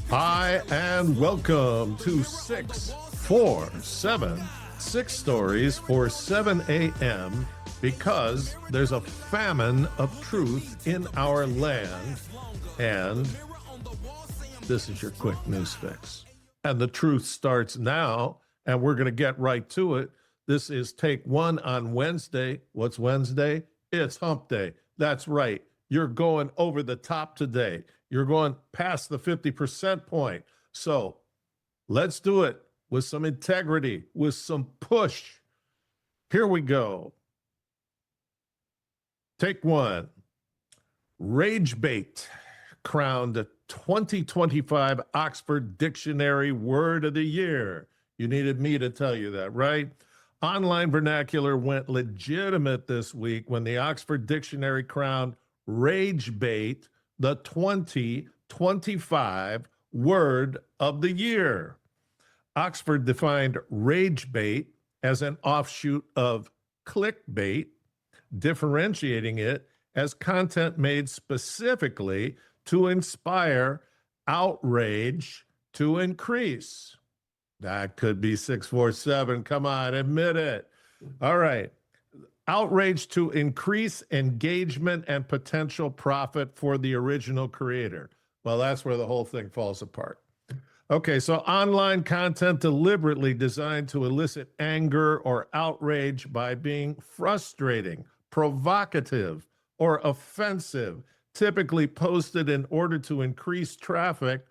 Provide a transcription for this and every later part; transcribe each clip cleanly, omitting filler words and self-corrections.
Hi, and welcome to 647, 6 stories for 7 a.m. because there's a famine of truth in our land, and this is your quick news fix. And the truth starts now, and we're going to get right to it. This is take one on Wednesday. What's Wednesday? It's hump day. That's right. You're going over the top today. You're going past the 50% point. So let's do it with some integrity, with some push. Here we go. Take one. Rage bait crowned 2025 Oxford Dictionary Word of the Year. You needed me to tell you that, right? Online vernacular went legitimate this week when the Oxford Dictionary crowned rage bait the 2025 Word of the Year. Oxford defined rage bait as an offshoot of clickbait, differentiating it as content made specifically to inspire outrage to increase. That could be 647. Come on, admit it. All right. Outrage to increase engagement and potential profit for the original creator. Well, that's where the whole thing falls apart. Okay, so online content deliberately designed to elicit anger or outrage by being frustrating, provocative, or offensive, typically posted in order to increase traffic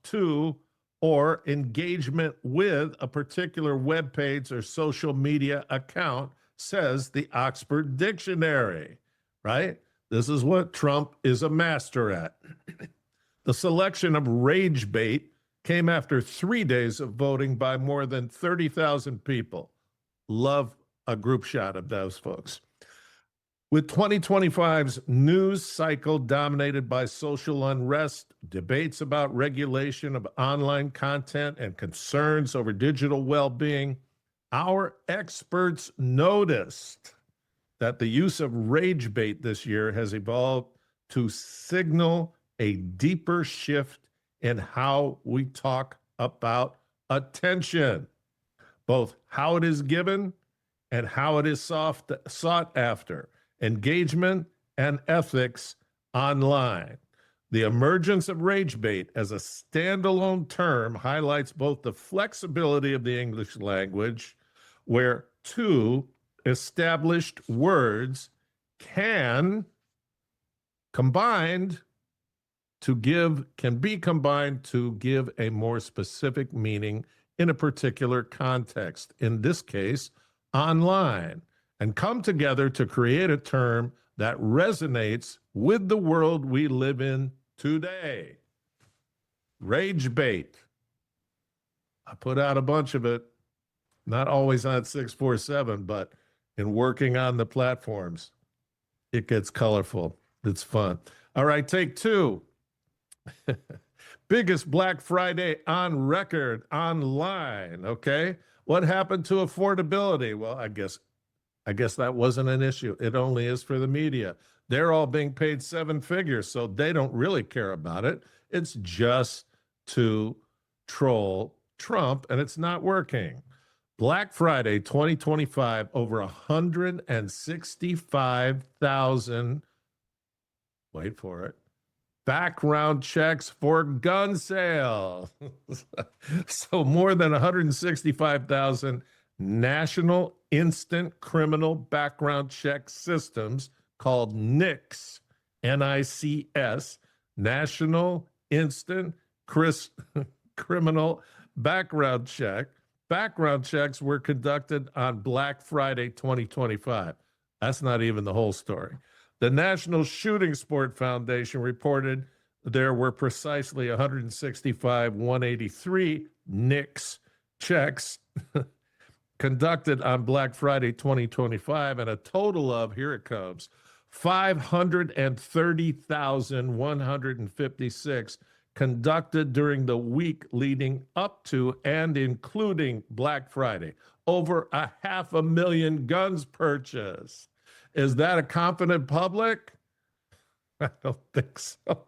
to or engagement with a particular web page or social media account, says the Oxford Dictionary, right? This is what Trump is a master at. The selection of rage bait came after 3 days of voting by more than 30,000 people. Love a group shot of those folks. With 2025's news cycle dominated by social unrest, debates about regulation of online content, and concerns over digital well-being, our experts noticed that the use of rage bait this year has evolved to signal a deeper shift in how we talk about attention, both how it is given and how it is sought after, engagement and ethics online. The emergence of rage bait as a standalone term highlights both the flexibility of the English language, where two established words can be combined to give a more specific meaning in a particular context, in this case, online, and come together to create a term that resonates with the world we live in today. Rage bait. I put out a bunch of it, not always on 647, but in working on the platforms. It gets colorful. It's fun. All right, take two. Biggest Black Friday on record online, okay? What happened to affordability? Well, I guess that wasn't an issue. It only is for the media. They're all being paid 7 figures, so they don't really care about it. It's just to troll Trump, and it's not working. Black Friday 2025, over 165,000, wait for it, background checks for gun sale. So more than 165,000 national instant criminal background check systems called NICS, N-I-C-S, National Instant Criminal Background Check. Background checks were conducted on Black Friday 2025. That's not even the whole story. The National Shooting Sport Foundation reported there were precisely 165,183 NICS checks conducted on Black Friday 2025, and a total of, here it comes, 530,156 conducted during the week leading up to and including Black Friday. Over 500,000 guns purchased. Is that a confident public? I don't think so.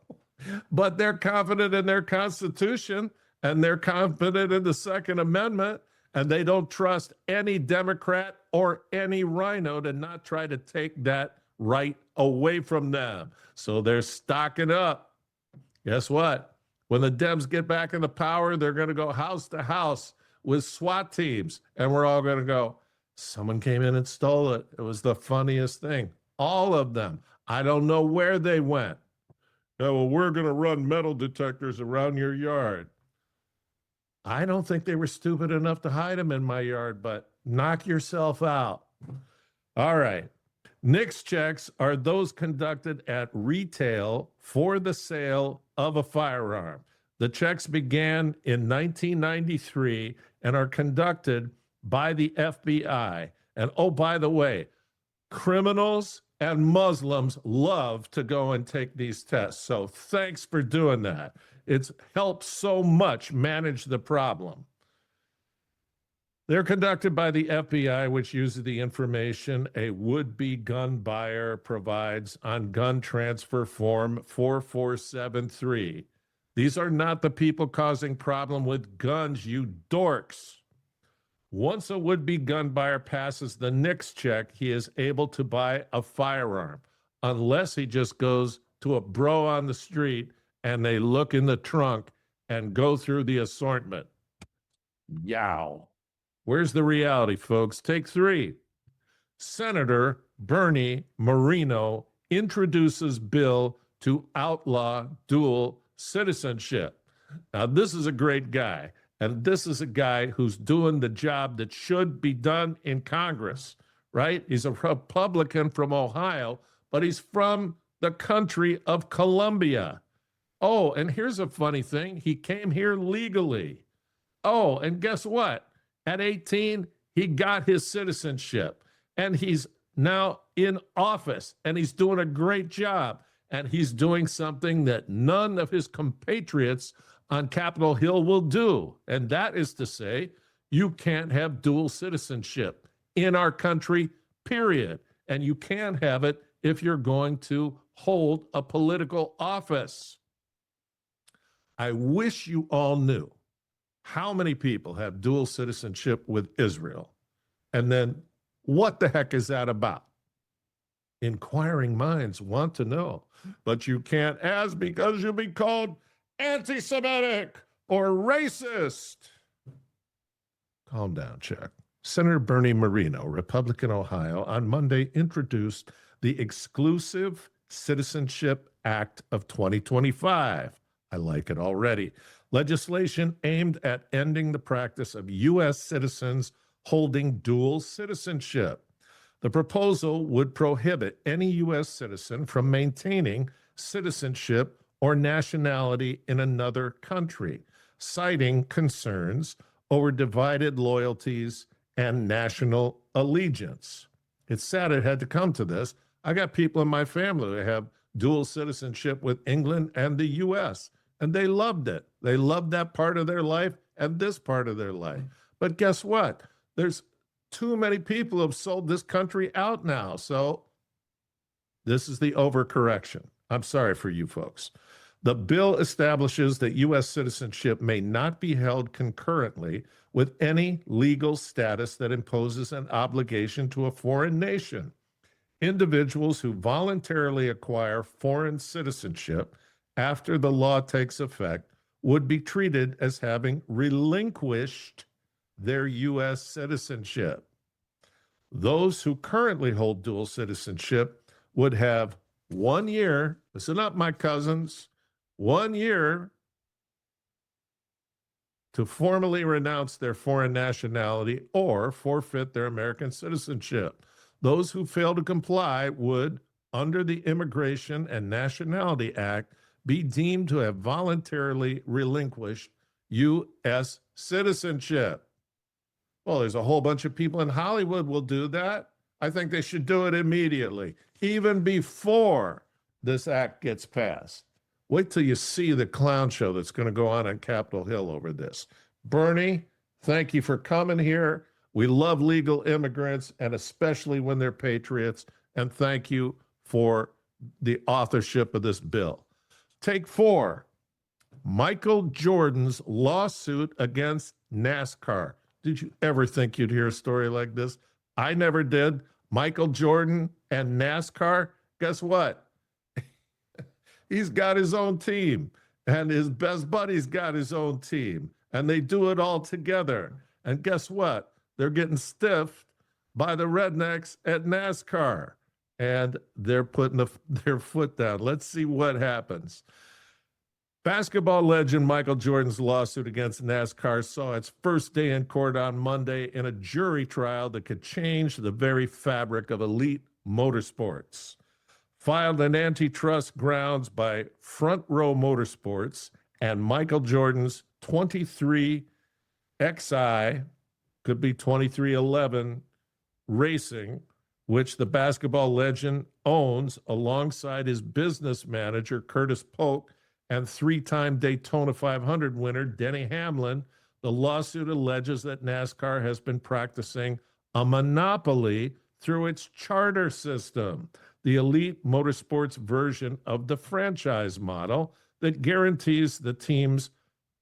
But they're confident in their Constitution and they're confident in the Second Amendment, and they don't trust any Democrat or any rhino to not try to take that right away from them. So they're stocking up. Guess what? When the Dems get back into power, they're going to go house to house with SWAT teams, and we're all going to go, someone came in and stole it. It was the funniest thing. All of them. I don't know where they went. Oh, well, we're going to run metal detectors around your yard. I don't think they were stupid enough to hide them in my yard, but knock yourself out. All right. NICS checks are those conducted at retail for the sale of a firearm. The checks began in 1993 and are conducted by the FBI. And oh, by the way, criminals and Muslims love to go and take these tests. So thanks for doing that. It's helped so much manage the problem. They're conducted by the FBI, which uses the information a would-be gun buyer provides on gun transfer form 4473. These are not the people causing problem with guns, you dorks. Once a would-be gun buyer passes the NICS check, he is able to buy a firearm, unless he just goes to a bro on the street and they look in the trunk and go through the assortment. Yow. Where's the reality, folks? Take 3. Senator Bernie Marino introduces bill to outlaw dual citizenship. Now, this is a great guy, and this is a guy who's doing the job that should be done in Congress, right? He's a Republican from Ohio, but he's from the country of Colombia. Oh, and here's a funny thing. He came here legally. Oh, and guess what? At 18, he got his citizenship, and he's now in office, and he's doing a great job, and he's doing something that none of his compatriots on Capitol Hill will do, and that is to say, you can't have dual citizenship in our country, period, and you can have it if you're going to hold a political office. I wish you all knew how many people have dual citizenship with Israel? And then what the heck is that about? Inquiring minds want to know, but you can't ask because you'll be called anti-Semitic or racist. Calm down, Chuck. Senator Bernie Marino, Republican, Ohio, on Monday introduced the Exclusive Citizenship Act of 2025. I like it already. Legislation aimed at ending the practice of U.S. citizens holding dual citizenship. The proposal would prohibit any U.S. citizen from maintaining citizenship or nationality in another country, citing concerns over divided loyalties and national allegiance. It's sad it had to come to this. I got people in my family who have dual citizenship with England and the U.S., and they loved it. They loved that part of their life and this part of their life. But guess what? There's too many people who have sold this country out now. So this is the overcorrection. I'm sorry for you folks. The bill establishes that U.S. citizenship may not be held concurrently with any legal status that imposes an obligation to a foreign nation. Individuals who voluntarily acquire foreign citizenship after the law takes effect would be treated as having relinquished their U.S. citizenship. Those who currently hold dual citizenship would have 1 year, listen up, my cousins, 1 year to formally renounce their foreign nationality or forfeit their American citizenship. Those who fail to comply would, under the Immigration and Nationality Act, be deemed to have voluntarily relinquished U.S. citizenship. Well, there's a whole bunch of people in Hollywood will do that. I think they should do it immediately, even before this act gets passed. Wait till you see the clown show that's going to go on Capitol Hill over this. Bernie, thank you for coming here. We love legal immigrants, and especially when they're patriots. And thank you for the authorship of this bill. Take 4. Michael Jordan's lawsuit against NASCAR. Did you ever think you'd hear a story like this? I never did. Michael Jordan and NASCAR, guess what? He's got his own team, and his best buddy's got his own team, and they do it all together. And guess what? They're getting stiffed by the rednecks at NASCAR, and they're putting their foot down. Let's see what happens. Basketball legend Michael Jordan's lawsuit against NASCAR saw its first day in court on Monday in a jury trial that could change the very fabric of elite motorsports. Filed on antitrust grounds by Front Row Motorsports and Michael Jordan's 23 XI, could be 2311 Racing, which the basketball legend owns alongside his business manager, Curtis Polk, and 3-time Daytona 500 winner, Denny Hamlin. The lawsuit alleges that NASCAR has been practicing a monopoly through its charter system, the elite motorsports version of the franchise model that guarantees the team's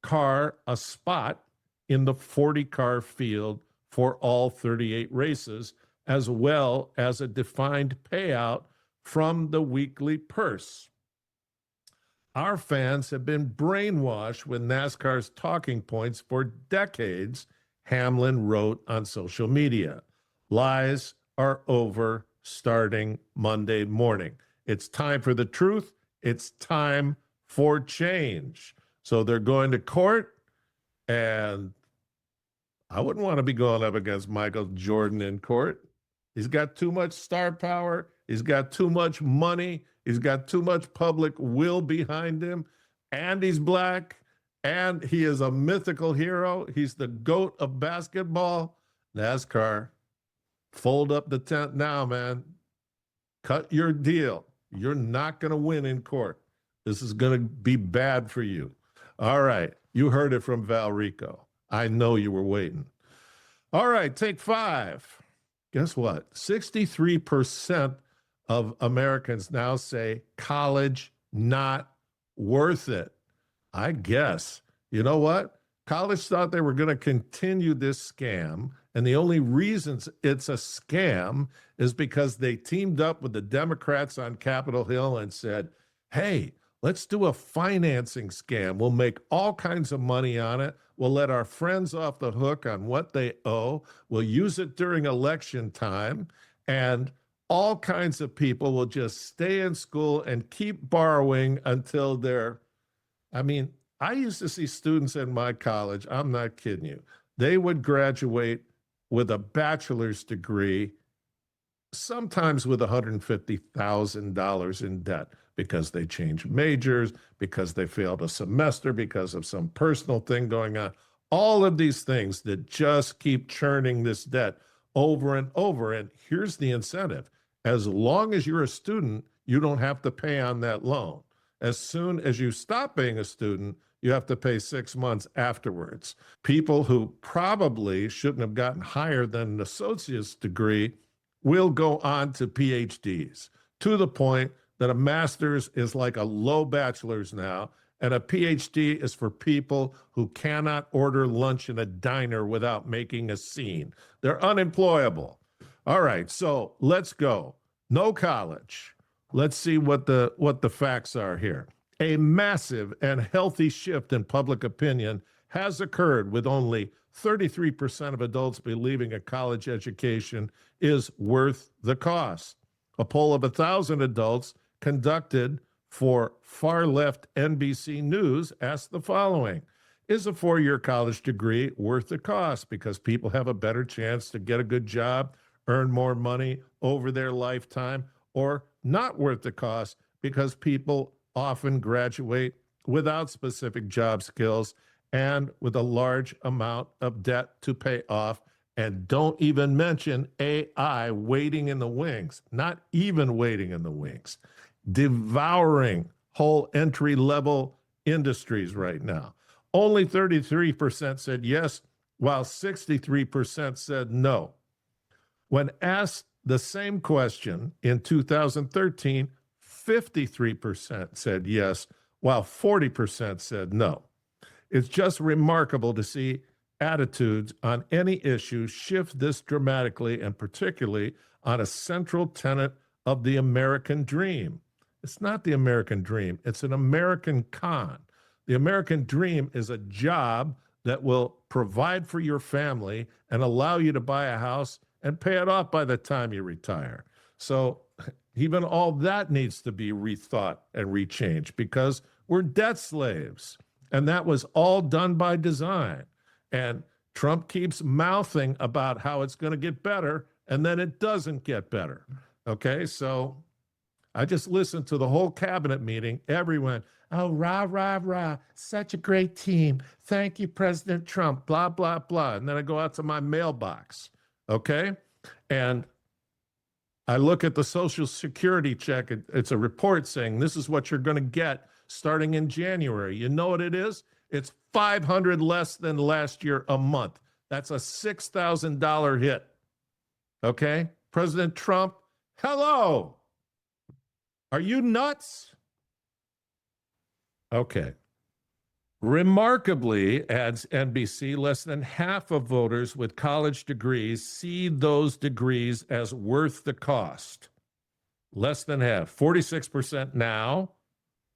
car a spot in the 40-car field for all 38 races, as well as a defined payout from the weekly purse. Our fans have been brainwashed with NASCAR's talking points for decades, Hamlin wrote on social media. Lies are over starting Monday morning. It's time for the truth. It's time for change. So they're going to court, and I wouldn't want to be going up against Michael Jordan in court. He's got too much star power. He's got too much money. He's got too much public will behind him. And he's black. And he is a mythical hero. He's the GOAT of basketball. NASCAR, fold up the tent now, man. Cut your deal. You're not going to win in court. This is going to be bad for you. All right. You heard it from Val Rico. I know you were waiting. All right. Take 5. Guess what? 63% of Americans now say college not worth it. I guess. You know what? College thought they were going to continue this scam, and the only reasons it's a scam is because they teamed up with the Democrats on Capitol Hill and said, hey, let's do a financing scam. We'll make all kinds of money on it. We'll let our friends off the hook on what they owe. We'll use it during election time, and all kinds of people will just stay in school and keep borrowing until they're, I used to see students in my college, I'm not kidding you, they would graduate with a bachelor's degree, sometimes with $150,000 in debt because they changed majors, because they failed a semester, because of some personal thing going on. All of these things that just keep churning this debt over and over. And here's the incentive. As long as you're a student, you don't have to pay on that loan. As soon as you stop being a student, you have to pay 6 months afterwards. People who probably shouldn't have gotten higher than an associate's degree will go on to PhDs, to the point that a master's is like a low bachelor's now, and a PhD is for people who cannot order lunch in a diner without making a scene. They're unemployable. All right, so let's go. No college. Let's see what the facts are here. A massive and healthy shift in public opinion has occurred, with only 33% of adults believing a college education is worth the cost. A poll of 1,000 adults conducted for far-left NBC News asked the following: is a 4-year college degree worth the cost because people have a better chance to get a good job, earn more money over their lifetime, or not worth the cost because people often graduate without specific job skills and with a large amount of debt to pay off? And don't even mention AI waiting in the wings, not even waiting in the wings, devouring whole entry-level industries right now. Only 33% said yes, while 63% said no. When asked the same question in 2013, 53% said yes, while 40% said no. It's just remarkable to see attitudes on any issue shift this dramatically, and particularly on a central tenet of the American dream. It's not the American dream, it's an American con. The American dream is a job that will provide for your family and allow you to buy a house and pay it off by the time you retire. So even all that needs to be rethought and rechanged because we're debt slaves. And that was all done by design. And Trump keeps mouthing about how it's going to get better, and then it doesn't get better. Okay, so I just listened to the whole cabinet meeting. Everyone, oh, rah, rah, rah, such a great team. Thank you, President Trump, blah, blah, blah. And then I go out to my mailbox, okay? And I look at the Social Security check. It's a report saying this is what you're going to get starting in January. You know what it is? It's $500 less than last year a month. That's a $6,000 hit. Okay? President Trump, hello. Are you nuts? Okay. Remarkably, adds NBC, less than half of voters with college degrees see those degrees as worth the cost. Less than half. 46% now,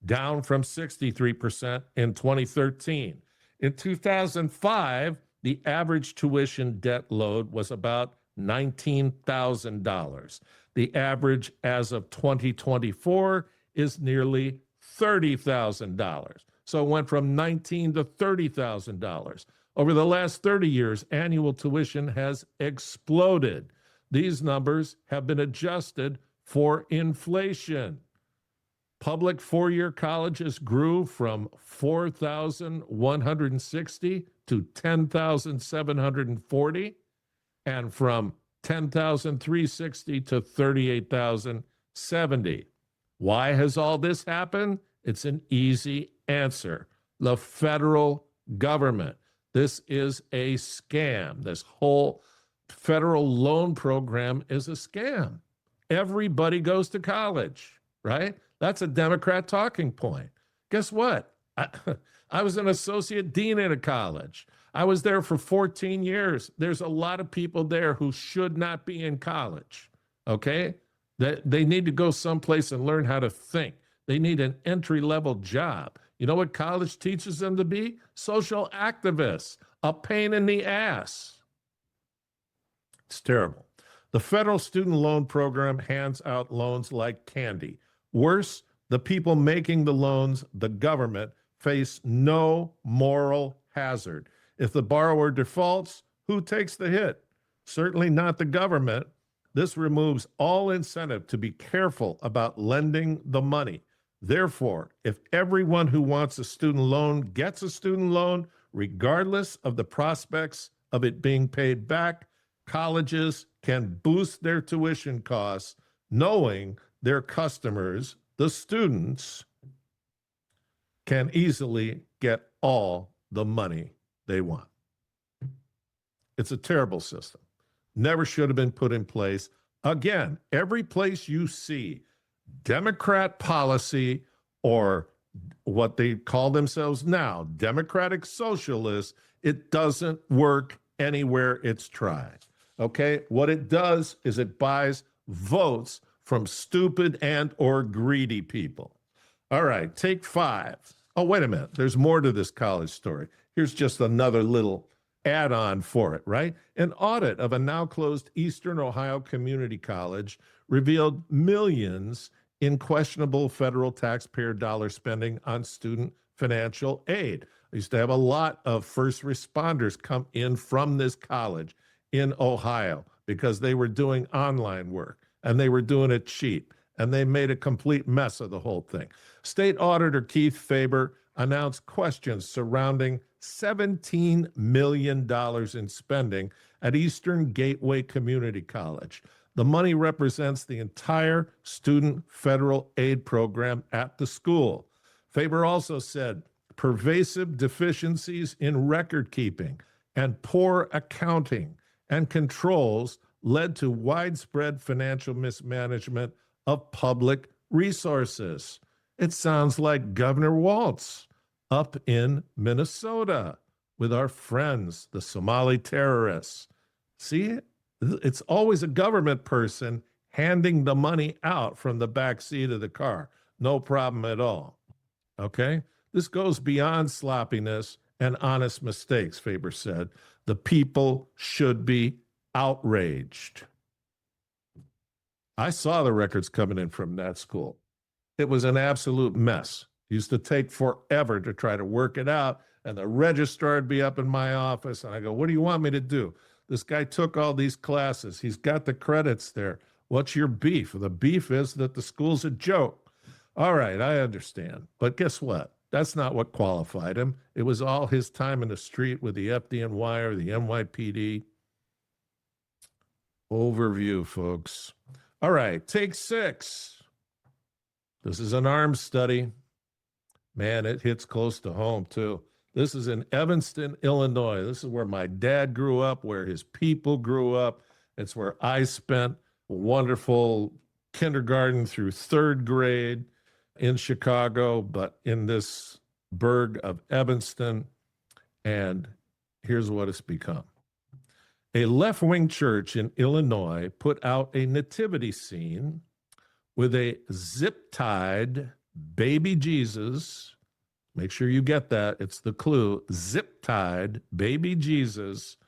down from 63% in 2013. In 2005, the average tuition debt load was about $19,000. The average as of 2024 is nearly $30,000. So it went from $19,000 to $30,000. Over the last 30 years, annual tuition has exploded. These numbers have been adjusted for inflation. Public four-year colleges grew from 4,160 to 10,740, and from 10,360 to 38,070. Why has all this happened? It's an easy answer. The federal government. This is a scam. This whole federal loan program is a scam. Everybody goes to college, right? That's a Democrat talking point. Guess what? I was an associate dean at a college. I was there for 14 years. There's a lot of people there who should not be in college, okay? They need to go someplace and learn how to think. They need an entry-level job. You know what college teaches them to be? Social activists, a pain in the ass. It's terrible. The federal student loan program hands out loans like candy. Worse, the people making the loans, the government, face no moral hazard. If the borrower defaults, who takes the hit? Certainly not the government. This removes all incentive to be careful about lending the money. Therefore, if everyone who wants a student loan gets a student loan, regardless of the prospects of it being paid back, colleges can boost their tuition costs, knowing their customers, the students, can easily get all the money they want. It's a terrible system. Never should have been put in place. Again, every place you see Democrat policy, or what they call themselves now, Democratic Socialists, it doesn't work anywhere it's tried. Okay? What it does is it buys votes from stupid and or greedy people. All right, take 5. Oh, wait a minute. There's more to this college story. Here's just another little add-on for it, right? An audit of a now closed Eastern Ohio community college revealed millions in questionable federal taxpayer dollar spending on student financial aid. I used to have a lot of first responders come in from this college in Ohio because they were doing online work and they were doing it cheap, and they made a complete mess of the whole thing. State Auditor Keith Faber announced questions surrounding $17 million in spending at Eastern Gateway Community College. The money represents the entire student federal aid program at the school. Faber also said pervasive deficiencies in record keeping and poor accounting and controls led to widespread financial mismanagement of public resources. It sounds like Governor Waltz up in Minnesota with our friends, the Somali terrorists. See, it's always a government person handing the money out from the back seat of the car. No problem at all. Okay? This goes beyond sloppiness and honest mistakes, Faber said. The people should be outraged. I saw the records coming in from that school. It was an absolute mess. It used to take forever to try to work it out. And the registrar would be up in my office. And I go, what do you want me to do? This guy took all these classes. He's got the credits there. What's your beef? The beef is that the school's a joke. All right, I understand. But guess what? That's not what qualified him. It was all his time in the street with the FDNY or the NYPD. Overview, folks. All right, take 6. This is an arms study. Man, it hits close to home, too. This is in Evanston, Illinois. This is where my dad grew up, where his people grew up. It's where I spent a wonderful kindergarten through 3rd grade in Chicago, but in this burg of Evanston. And here's what it's become. A left-wing church in Illinois put out a nativity scene with a zip-tied baby Jesus. Make sure you get that. It's the clue. Zip-tied baby Jesus.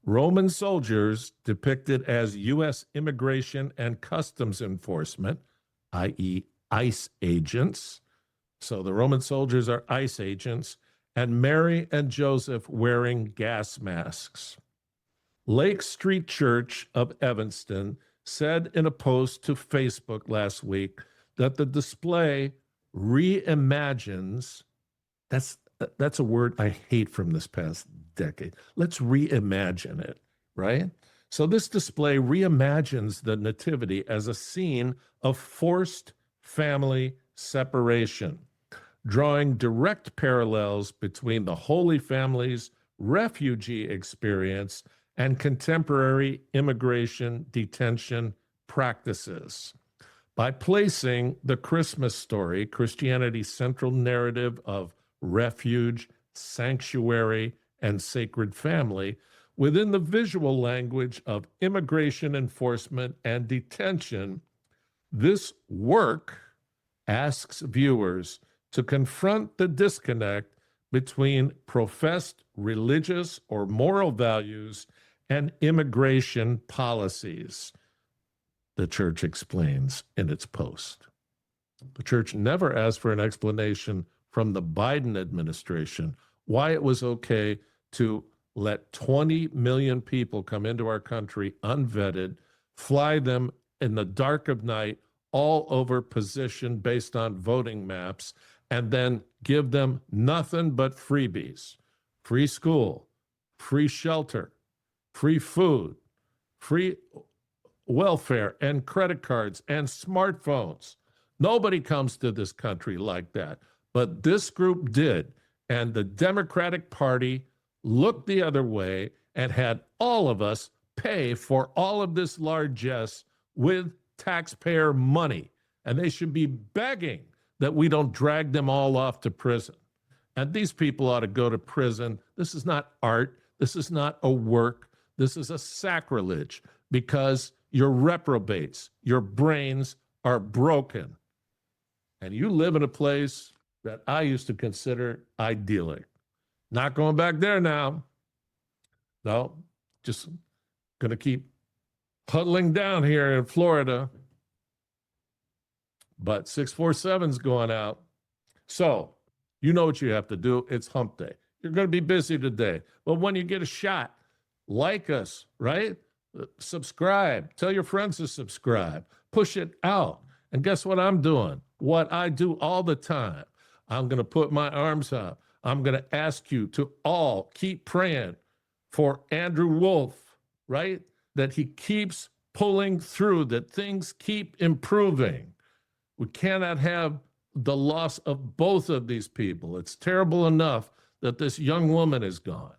Roman soldiers depicted as U.S. Immigration and Customs Enforcement, i.e. ICE agents. So the Roman soldiers are ICE agents. And Mary and Joseph wearing gas masks. Lake Street Church of Evanston said in a post to Facebook last week that the display reimagines, that's a word I hate from this past decade. Let's reimagine it, right? So this display reimagines the Nativity as a scene of forced family separation, drawing direct parallels between the Holy Family's refugee experience and contemporary immigration detention practices. By placing the Christmas story, Christianity's central narrative of refuge, sanctuary, and sacred family, within the visual language of immigration enforcement and detention, this work asks viewers to confront the disconnect between professed religious or moral values and immigration policies, the church explains in its post. The church never asked for an explanation from the Biden administration why it was okay to let 20 million people come into our country unvetted, fly them in the dark of night, all over position based on voting maps, and then give them nothing but freebies: free school, free shelter, free food, free welfare and credit cards and smartphones. Nobody comes to this country like that. But this group did. And the Democratic Party looked the other way and had all of us pay for all of this largesse with taxpayer money. And they should be begging that we don't drag them all off to prison. And these people ought to go to prison. This is not art. This is not a work. This is a sacrilege because you're reprobates. Your brains are broken. And you live in a place that I used to consider idyllic. Not going back there now. No, just going to keep huddling down here in Florida. But 647's going out. So you know what you have to do. It's hump day. You're going to be busy today. But when you get a shot, like us, right? Subscribe. Tell your friends to subscribe. Push it out. And guess what I'm doing? What I do all the time. I'm going to put my arms up. I'm going to ask you to all keep praying for Andrew Wolf, right? That he keeps pulling through, that things keep improving. We cannot have the loss of both of these people. It's terrible enough that this young woman is gone.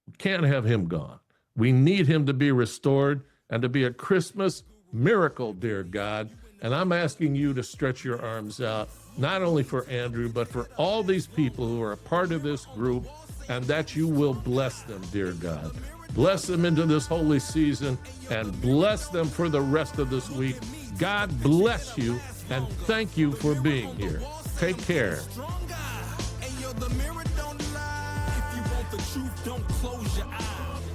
We can't have him gone. We need him to be restored and to be a Christmas miracle, dear God, And I'm asking you to stretch your arms out, not only for Andrew, but for all these people who are a part of this group, and that you will bless them, dear God. Bless them into this holy season and bless them for the rest of this week. God bless you and thank you for being here. Take care. The mirror don't lie. If you want the truth, don't close your eyes.